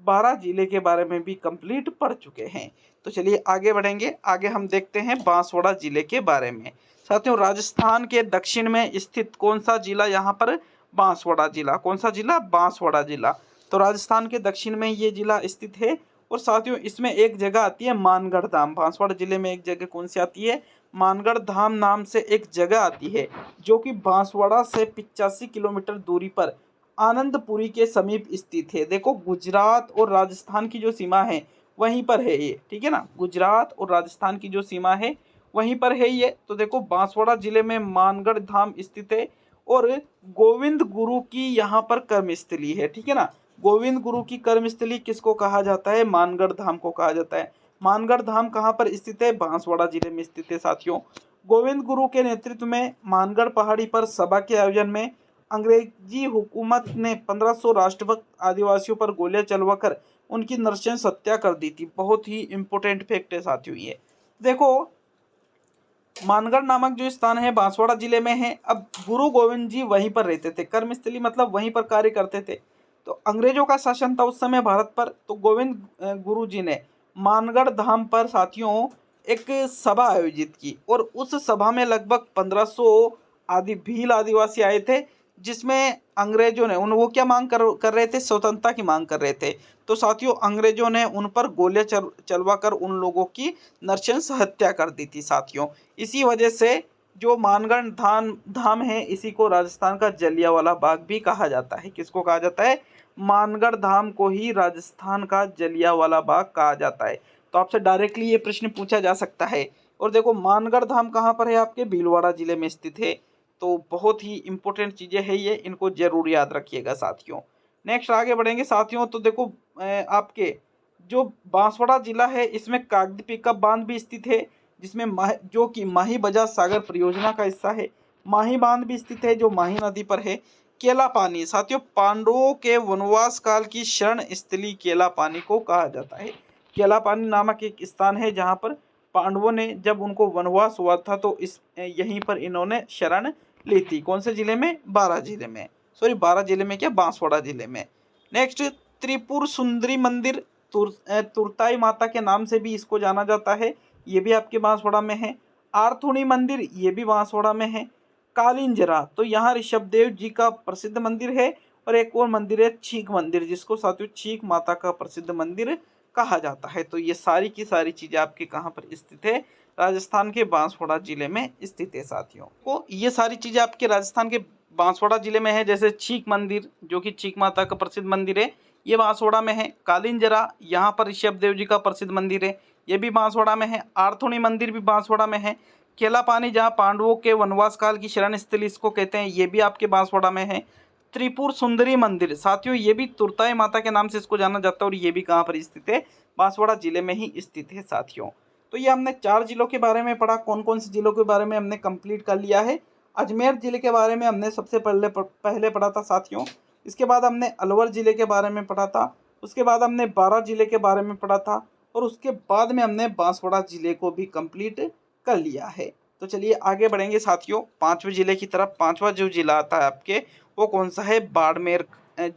बारां जिले के बारे में भी कंप्लीट पढ़ चुके हैं। तो चलिए आगे बढ़ेंगे। आगे हम देखते हैं बांसवाड़ा जिले के बारे में। साथियों राजस्थान के दक्षिण में स्थित कौन सा जिला, यहाँ पर बांसवाड़ा जिला। कौन सा जिला, बांसवाड़ा जिला। तो राजस्थान के दक्षिण में ये जिला स्थित है। और साथियों इसमें एक जगह आती है मानगढ़ धाम। बांसवाड़ा जिले में एक जगह कौन सी आती है, मानगढ़ धाम नाम से एक जगह आती है, जो कि बांसवाड़ा से 85 किलोमीटर दूरी पर आनंदपुरी के समीप स्थित है। देखो गुजरात और राजस्थान की जो सीमा है वहीं पर है ये। ठीक है ना, गुजरात और राजस्थान की जो सीमा है वहीं पर है ये। तो देखो बांसवाड़ा जिले में मानगढ़ धाम स्थित है, और गोविंद गुरु की यहाँ पर कर्मस्थली है। ठीक है ना, गोविंद गुरु की कर्मस्थली किसको कहा जाता है, मानगढ़ धाम को कहा जाता है। मानगढ़ धाम कहाँ पर स्थित है, बांसवाड़ा जिले में स्थित है साथियों। गोविंद गुरु के नेतृत्व में मानगढ़ पहाड़ी पर सभा के आयोजन में अंग्रेजी हुकूमत ने 1500 राष्ट्रभक्त आदिवासियों पर गोलियां चलवाकर उनकी नृशंस हत्या कर दी थी। बहुत ही इंपॉर्टेंट फैक्ट है साथियों ये। देखो, मानगढ़ नामक जो स्थान है बांसवाड़ा जिले में है। अब गुरु गोविंद जी वहीं पर रहते थे, कर्मस्थली मतलब वहीं पर कार्य करते थे। तो अंग्रेजों का शासन था उस समय भारत पर। तो गोविंद गुरु जी ने मानगढ़ धाम पर साथियों एक सभा आयोजित की और उस सभा में लगभग 1500 भील आदिवासी आए थे, जिसमें अंग्रेजों ने वो क्या मांग कर रहे थे, स्वतंत्रता की मांग कर रहे थे। तो साथियों अंग्रेजों ने उन पर गोलियां चलवाकर उन लोगों की नृशंस हत्या कर दी थी साथियों। इसी वजह से जो मानगढ़ धाम है इसी को राजस्थान का जलियांवाला बाग भी कहा जाता है। किसको कहा जाता है? मानगढ़ धाम को ही राजस्थान का जलियांवाला बाग कहा जाता है। तो आपसे डायरेक्टली ये प्रश्न पूछा जा सकता है। और देखो, मानगढ़ धाम कहाँ पर है? आपके भीलवाड़ा जिले में स्थित है। तो बहुत ही इंपॉर्टेंट चीजें हैं ये, इनको जरूर याद रखिएगा साथियों। नेक्स्ट आगे बढ़ेंगे साथियों। तो देखो, आपके जो बांसवाड़ा जिला है इसमें कागदी पिकअप बांध भी स्थित है, जिसमें जो कि माही बजाज सागर परियोजना का हिस्सा है। माही बांध भी स्थित है जो माही नदी पर है। केला पानी साथियों, पांडवों के वनवास काल की शरण स्थली केला पानी को कहा जाता है। केला पानी नामक एक स्थान है जहाँ पर पांडवों ने जब उनको वनवास हुआ था तो यहीं पर इन्होंने शरण ली थी। कौन से जिले में? बारां जिले में। सॉरी, बारां जिले में क्या, बांसवाड़ा जिले में। नेक्स्ट, त्रिपुर सुंदरी मंदिर तुरताई माता के नाम से भी इसको जाना जाता है, ये भी आपके बांसवाड़ा में है। आर्थुणी मंदिर, ये भी बांसवाड़ा में है। कालिंजरा, तो यहाँ ऋषभदेव जी का प्रसिद्ध मंदिर है। और एक और मंदिर है छीक मंदिर, जिसको साथियों छीक माता का प्रसिद्ध मंदिर कहा जाता है। तो ये सारी की सारी चीजें आपके कहाँ पर स्थित है? राजस्थान के बांसवाड़ा जिले में स्थित है साथियों। को ये सारी चीजें आपके राजस्थान के बांसवाड़ा जिले में है। जैसे छीक मंदिर जो कि छीक माता का प्रसिद्ध मंदिर है, ये बांसवाड़ा में है। कालिंजरा, यहाँ पर ऋषभदेव जी का प्रसिद्ध मंदिर है, ये भी बांसवाड़ा में है। आर्थुणी मंदिर भी बांसवाड़ा में है। केला पानी जहाँ पांडवों के वनवास काल की शरण स्थली इसको कहते हैं, ये भी आपके बांसवाड़ा में है। त्रिपुर सुंदरी मंदिर साथियों, ये भी तुरताई माता के नाम से इसको जाना जाता है और ये भी कहाँ पर स्थित है? बांसवाड़ा जिले में ही स्थित है साथियों। तो ये हमने 4 जिलों के बारे में पढ़ा। कौन कौन से जिलों के बारे में हमने कंप्लीट कर लिया है? अजमेर जिले के बारे में हमने सबसे पहले पढ़ा था साथियों। इसके बाद हमने अलवर जिले के बारे में पढ़ा था। उसके बाद हमने बारां जिले के बारे में पढ़ा था। और उसके बाद में हमने बांसवाड़ा जिले को भी कंप्लीट कर लिया है। तो चलिए आगे बढ़ेंगे साथियों 5वें जिले की तरफ। 5वां जो जिला आता है आपके, वो कौन सा है? बाड़मेर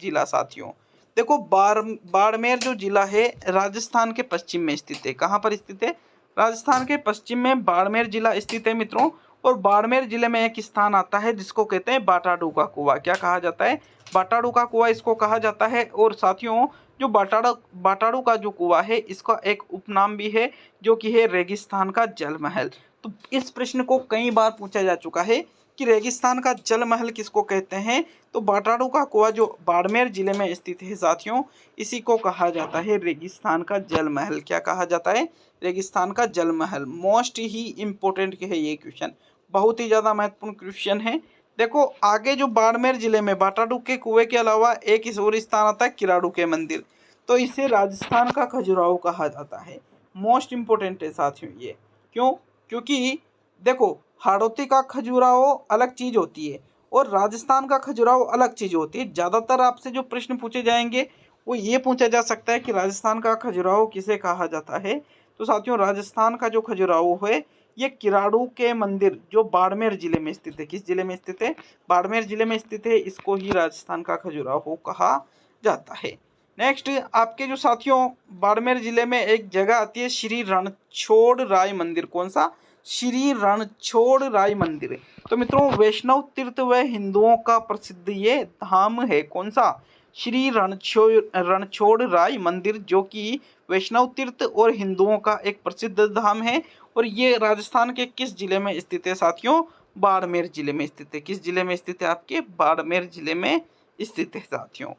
जिला साथियों। देखो, बाड़मेर जो जिला है राजस्थान के पश्चिम में स्थित है। कहाँ पर स्थित है? राजस्थान के पश्चिम में बाड़मेर जिला स्थित है मित्रों। और बाड़मेर जिले में एक स्थान आता है जिसको कहते हैं बाटाडू का कुआं। क्या कहा जाता है? बाटाडू का कुआं इसको कहा जाता है। और साथियों, जो बाटाडू का जो कुआं है इसका एक उपनाम भी है जो कि है रेगिस्तान का जल महल। तो इस प्रश्न को कई बार पूछा जा चुका है कि रेगिस्तान का जल महल किसको कहते हैं? तो बाटाडू का कुआं जो बाड़मेर जिले में स्थित है साथियों, इसी को कहा जाता है रेगिस्तान का जल महल। क्या कहा जाता है? रेगिस्तान का जल महल। मोस्ट ही इंपॉर्टेंट है ये क्वेश्चन, बहुत ही ज़्यादा महत्वपूर्ण क्वेश्चन है। देखो, आगे जो बाड़मेर जिले में बाटाडू के कुएं के अलावा एक इस और स्थान आता है किराड़ू के मंदिर। तो इसे राजस्थान का खजुराहो कहा जाता है। मोस्ट इंपॉर्टेंट है साथियों ये। क्यों? क्योंकि देखो, हाड़ौती का खजुराहो अलग चीज होती है और राजस्थान का खजुराहो अलग चीज होती है। ज्यादातर आपसे जो प्रश्न पूछे जाएंगे वो ये पूछा जा सकता है कि राजस्थान का खजुराहो किसे कहा जाता है। तो साथियों, राजस्थान का जो खजुराहो है ये किराड़ू के मंदिर जो बाड़मेर जिले में स्थित है। किस जिले में स्थित है? बाड़मेर जिले में स्थित है। इसको ही राजस्थान का खजुराहो कहा जाता है। नेक्स्ट, आपके जो साथियों बाड़मेर जिले में एक जगह आती है श्री रणछोड़ राय मंदिर। कौन सा? श्री रणछोड़ राय मंदिर। तो मित्रों, वैष्णव तीर्थ व हिंदुओं का प्रसिद्ध ये धाम है। कौन सा? श्री रणछोड़ राय मंदिर, जो कि वैष्णव तीर्थ और हिंदुओं का एक प्रसिद्ध धाम है। और ये राजस्थान के किस जिले में स्थित है साथियों? बाड़मेर जिले में स्थित है। किस जिले में स्थित है? आपके बाड़मेर जिले में स्थित है साथियों।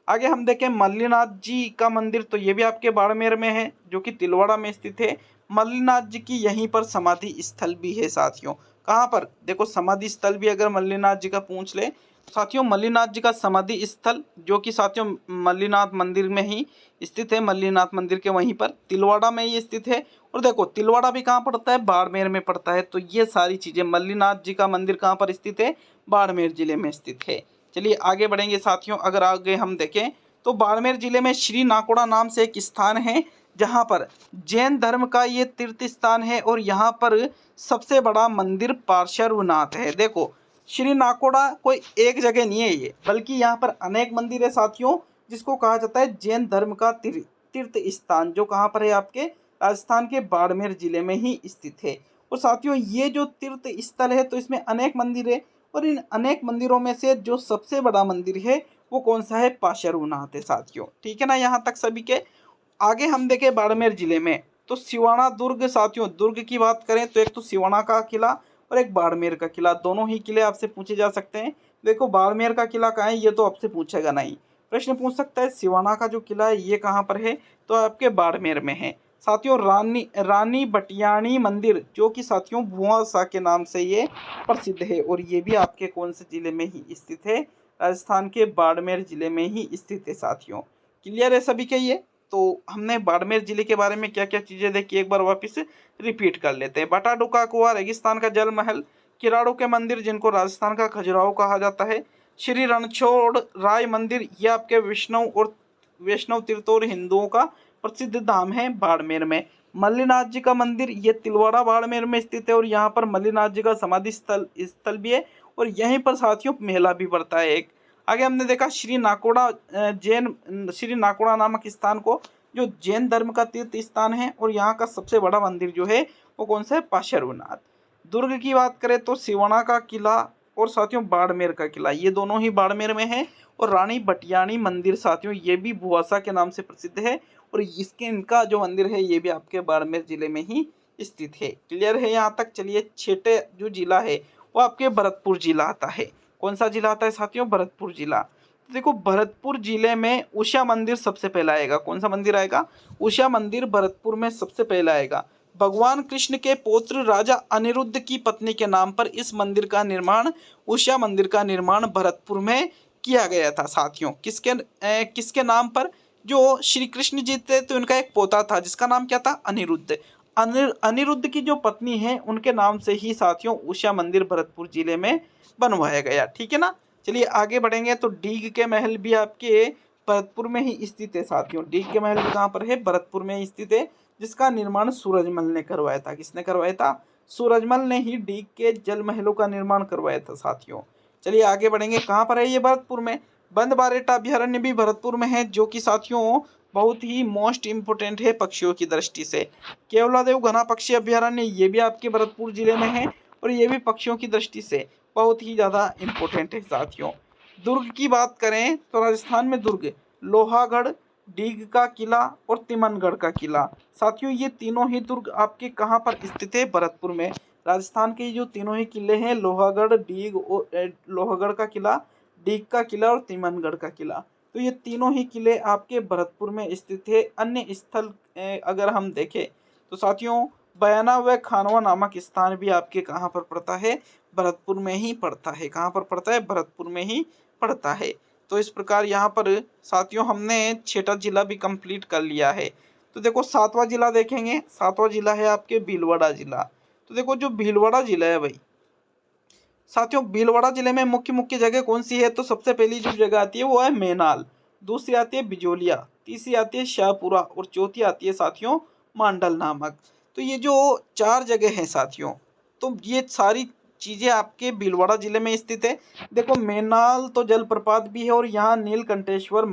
आगे हम देखें मल्लीनाथ जी का मंदिर। तो ये भी आपके बाड़मेर में है जो कि तिलवाड़ा में स्थित है। मल्लीनाथ जी की यहीं पर समाधि स्थल भी है साथियों। कहाँ पर? देखो, समाधि स्थल भी अगर मल्लीनाथ जी का पूछ ले साथियों मल्लिनाथ जी का समाधि स्थल जो कि साथियों मल्लिनाथ मंदिर में ही स्थित है, मल्लिनाथ मंदिर के वहीं पर तिलवाड़ा में ये स्थित है। और देखो तिलवाड़ा भी कहाँ पड़ता है, बाड़मेर में पड़ता है। तो ये सारी चीजें, मल्लिनाथ जी का मंदिर कहाँ पर स्थित है, बाड़मेर जिले में स्थित है। चलिए आगे बढ़ेंगे साथियों। अगर आगे हम देखें तो बाड़मेर जिले में श्री नाकोड़ा नाम से एक स्थान है जहाँ पर जैन धर्म का ये तीर्थ स्थान है और यहाँ पर सबसे बड़ा मंदिर पार्श्वनाथ है। देखो श्री नाकोड़ा कोई एक जगह नहीं है ये, बल्कि यहाँ पर अनेक मंदिर है साथियों, जिसको कहा जाता है जैन धर्म का तीर्थ स्थान, जो कहाँ पर है, आपके राजस्थान के बाड़मेर जिले में ही स्थित है। और साथियों ये जो तीर्थ स्थल है तो इसमें अनेक मंदिर है और इन अनेक मंदिरों में से जो सबसे बड़ा मंदिर है वो कौन सा है, पार्श्वनाथ है साथियों। ठीक है ना, यहाँ तक सभी के। आगे हम देखें बाड़मेर जिले में तो सिवाना दुर्ग। साथियों दुर्ग की बात करें तो एक तो सिवाना का किला और एक बाड़मेर का किला, दोनों ही किले आपसे पूछे जा सकते हैं। देखो बाड़मेर का किला कहाँ है ये तो आपसे पूछेगा नहीं, प्रश्न पूछ सकता है सिवाना का जो किला है ये कहाँ पर है, तो आपके बाड़मेर में है। साथियों रानी बटियाणी मंदिर जो कि साथियों भुआसा के नाम से ये प्रसिद्ध है और ये भी आपके कौन से जिले में ही स्थित है, राजस्थान के बाड़मेर जिले में ही स्थित है साथियों। क्लियर है सभी के ये। तो हमने बाड़मेर जिले के बारे में क्या क्या चीजें देखी एक बार वापस रिपीट कर लेते हैं। बटाडुका कुआं, रेगिस्तान का जल महल, किराड़ों के मंदिर जिनको राजस्थान का खजुराहो कहा जाता है, श्री रणछोड़ राय मंदिर, ये आपके वैष्णव तीर्थ और हिंदुओं का प्रसिद्ध धाम है बाड़मेर में। मल्लिनाथ जी का मंदिर ये तिलवाड़ा बाड़मेर में स्थित है और यहाँ पर मल्लिनाथ जी का समाधि स्थल भी है और यहीं पर साथियों मेला भी पड़ता है एक। आगे हमने देखा श्री नाकोड़ा नामक स्थान को, जो जैन धर्म का तीर्थ स्थान है और यहाँ का सबसे बड़ा मंदिर जो है वो कौन सा है, पार्श्वनाथ। दुर्ग की बात करें तो सिवाना का किला और साथियों बाड़मेर का किला, ये दोनों ही बाड़मेर में है। और रानी बटियाणी मंदिर साथियों ये भी भुआसा के नाम से प्रसिद्ध है और इनका जो मंदिर है ये भी आपके बाड़मेर जिले में ही स्थित है। क्लियर है यहाँ तक। चलिए छठे जो जिला है वो आपके भरतपुर जिला आता है। कौन सा जिला आता है साथियों, भरतपुर जिला। तो देखो भरतपुर जिले में उषा मंदिर सबसे पहला आएगा। कौन सा मंदिर आएगा, उषा मंदिर भरतपुर में सबसे पहला आएगा। भगवान कृष्ण के पौत्र राजा अनिरुद्ध की पत्नी के नाम पर इस मंदिर का निर्माण, उषा मंदिर का निर्माण भरतपुर में किया गया था साथियों। किसके नाम पर, जो श्री कृष्ण जी थे तो उनका एक पोता था जिसका नाम क्या था, अनिरुद्ध। अनिरुद्ध की जो पत्नी है उनके नाम से ही साथियों उषा मंदिर भरतपुर जिले में बनवाया गया। ठीक है ना। चलिए आगे बढ़ेंगे तो डीग के महल भी आपके भरतपुर में ही स्थित है साथियों। डीग के महल भी कहाँ पर है, भरतपुर में ही स्थित है, जिसका निर्माण सूरजमल ने करवाया था। किसने करवाया था, सूरजमल ने ही डीग के जल महलों का निर्माण करवाया था साथियों। चलिए आगे बढ़ेंगे, कहाँ पर है ये, भरतपुर में। बंद बारेटा अभ्यारण्य भी भरतपुर में है जो कि साथियों बहुत ही मोस्ट इम्पोर्टेंट है पक्षियों की दृष्टि से। केवलादेव घना पक्षी अभ्यारण्य ये भी आपके भरतपुर जिले में है और ये भी पक्षियों की दृष्टि से बहुत ही ज़्यादा इम्पोर्टेंट है साथियों। दुर्ग की बात करें तो राजस्थान में दुर्ग, लोहागढ़, डीग का किला और तिमनगढ़ का किला साथियों, ये तीनों ही दुर्ग आपके कहाँ पर स्थित है, भरतपुर में। राजस्थान के जो तीनों ही किले हैं, लोहागढ़, डीग और लोहागढ़ का किला, डीग का किला और तिमनगढ़ का किला, तो ये तीनों ही किले आपके भरतपुर में स्थित है। अन्य स्थल अगर हम देखें तो साथियों बयाना व खानवा नामक स्थान भी आपके कहाँ पर पड़ता है, भरतपुर में ही पड़ता है। कहाँ पर पड़ता है, भरतपुर में ही पड़ता है। तो इस प्रकार यहाँ पर साथियों हमने छठा जिला भी कंप्लीट कर लिया है। तो देखो सातवां जिला देखेंगे, सातवां जिला है आपके भीलवाड़ा जिला। तो देखो जो भीलवाड़ा जिला है भाई साथियों, भीलवाड़ा जिले में मुख्य जगह कौन सी है, तो सबसे पहली जो जगह आती है वो है मेनाल, दूसरी आती है बिजोलिया, तीसरी आती है शाहपुरा और चौथी आती है साथियों मांडल नामक। तो ये जो चार जगह हैं साथियों, तो ये सारी चीज़ें आपके भीलवाड़ा जिले में स्थित है। देखो मेनाल तो जलप्रपात भी है और यहाँ नीलकंठेश्वर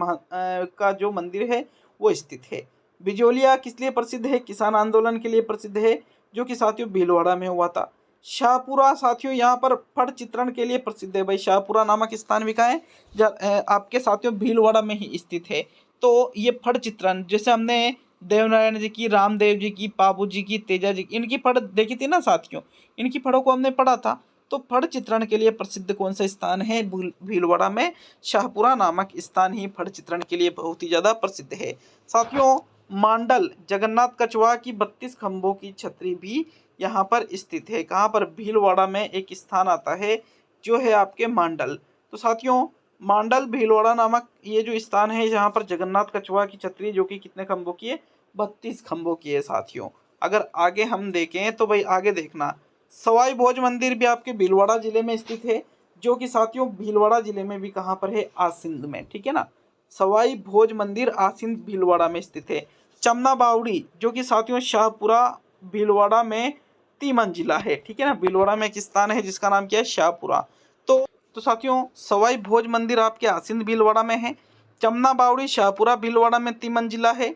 का जो मंदिर है वो स्थित है। बिजोलिया किस लिए प्रसिद्ध है, किसान आंदोलन के लिए प्रसिद्ध है जो कि साथियों भीलवाड़ा में हुआ था। शाहपुरा साथियों यहाँ पर फट चित्रण के लिए प्रसिद्ध है भाई। शाहपुरा नामक स्थान भी कहाँ है, आपके साथियों भीलवाड़ा में ही स्थित है। तो ये फट चित्रण, जैसे हमने देवनारायण जी की, रामदेव जी की, पाबू जी की, तेजा जी की, इनकी फड़ देखी थी ना साथियों, इनकी फड़ों को हमने पढ़ा था। तो फड़ चित्रण के लिए प्रसिद्ध कौन सा स्थान है, भीलवाड़ा में शाहपुरा नामक स्थान ही फड़ चित्रण के लिए बहुत ही ज़्यादा प्रसिद्ध है साथियों। मांडल जगन्नाथ कछुआ की 32 खंभों की छतरी भी यहाँ पर स्थित है। कहाँ पर, भीलवाड़ा में एक स्थान आता है जो है आपके मांडल। तो साथियों मांडल भीलवाड़ा नामक ये जो स्थान है जहाँ पर जगन्नाथ कछुआ की छतरी जो कि कितने खंभों की है, 32 खंभों की है साथियों। अगर आगे हम देखें तो भाई आगे देखना सवाई भोज मंदिर भी आपके भीलवाड़ा जिले में स्थित है, जो कि साथियों भीलवाड़ा जिले में भी कहाँ पर है, आसिंद में, ठीक है ना। सवाई भोज मंदिर आसिंद भीलवाड़ा में स्थित है। चमना बावड़ी जो कि साथियों शाहपुरा भीलवाड़ा में 3 मंजिला है, ठीक है ना। भीलवाड़ा में एक स्थान है जिसका नाम क्या है, शाहपुरा। तो साथियों सवाई भोज मंदिर आपके आसिंद भीलवाड़ा में है। चमना बावड़ी शाहपुरा भीलवाड़ा में 3 मंजिला है।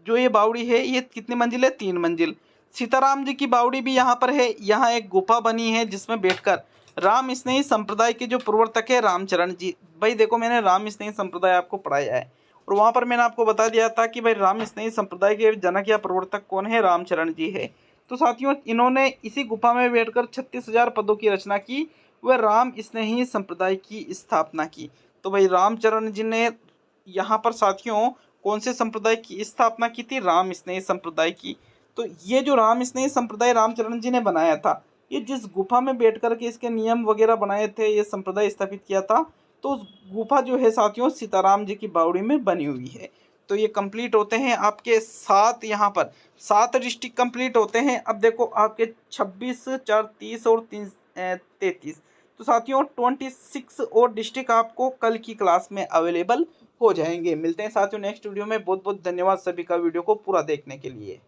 जो ये बावड़ी है ये कितनी मंजिल है, 3 मंजिल। सीताराम जी की बावड़ी भी यहाँ पर है। यहाँ एक गुफा बनी है जिसमें बैठकर राम स्नेही संप्रदाय के जो प्रवर्तक है रामचरण जी, भाई देखो मैंने राम स्नेही संप्रदाय आपको पढ़ाया है और वहाँ पर मैंने आपको बता दिया था कि भाई राम स्नेही संप्रदाय के जनक या प्रवर्तक कौन है, रामचरण जी है। तो साथियों इन्होंने इसी गुफा में बैठकर 36,000 पदों की रचना की, वह राम स्नेही संप्रदाय की स्थापना की। तो भाई रामचरण जी ने यहाँ पर साथियों कौन से संप्रदाय की स्थापना की थी, राम स्नेही संप्रदाय की। तो ये जो राम स्नेही संप्रदाय रामचरण जी ने बनाया था, ये जिस गुफा में बैठ कर के इसके नियम वगैरह बनाए थे, ये संप्रदाय स्थापित किया था, तो उस गुफा जो है साथियों सीताराम जी की बावड़ी में बनी हुई है। तो ये कंप्लीट होते हैं आपके 7, यहाँ पर 7 डिस्ट्रिक्ट कंप्लीट होते हैं। अब देखो आपके 26, 4, 30 और 3, 33, तो साथियों 26 और डिस्ट्रिक्ट आपको कल की क्लास में अवेलेबल हो जाएंगे। मिलते हैं साथियों नेक्स्ट वीडियो में। बहुत बहुत धन्यवाद सभी का वीडियो को पूरा देखने के लिए।